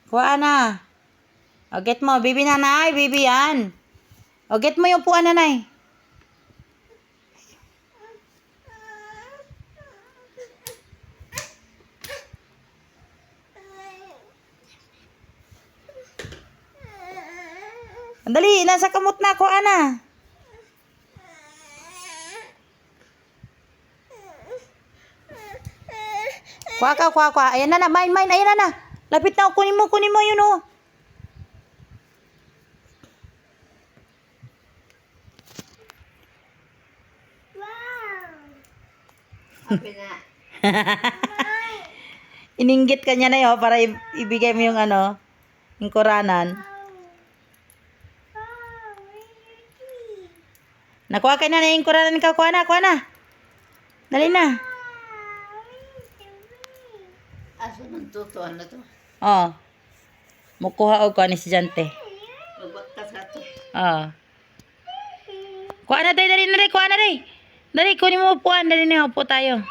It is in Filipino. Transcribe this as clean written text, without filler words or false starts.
Kuha na. O, get mo. Bibi nanay. Bibi yan. O, get mo yung upuan nanay. Dali, nasa kamot na. Kuha na. Kuha. Ayan na. Mine. Ayan na. Lapit na. Kunin mo yun, oh. Happy na. Ininggit ka niya na yun para ibigay mo yung yung kuranan. Nakuha ka na yung kuranan ka. Kuha na. Dali na. Aso ng tutuan na to. Oh. Mukuha og kuha ni si Jante. Magbaktas ka to. Oh. Kuha na tayo. Dali na rin. Dali, kunin mo upuan. Dali na. Upo tayo.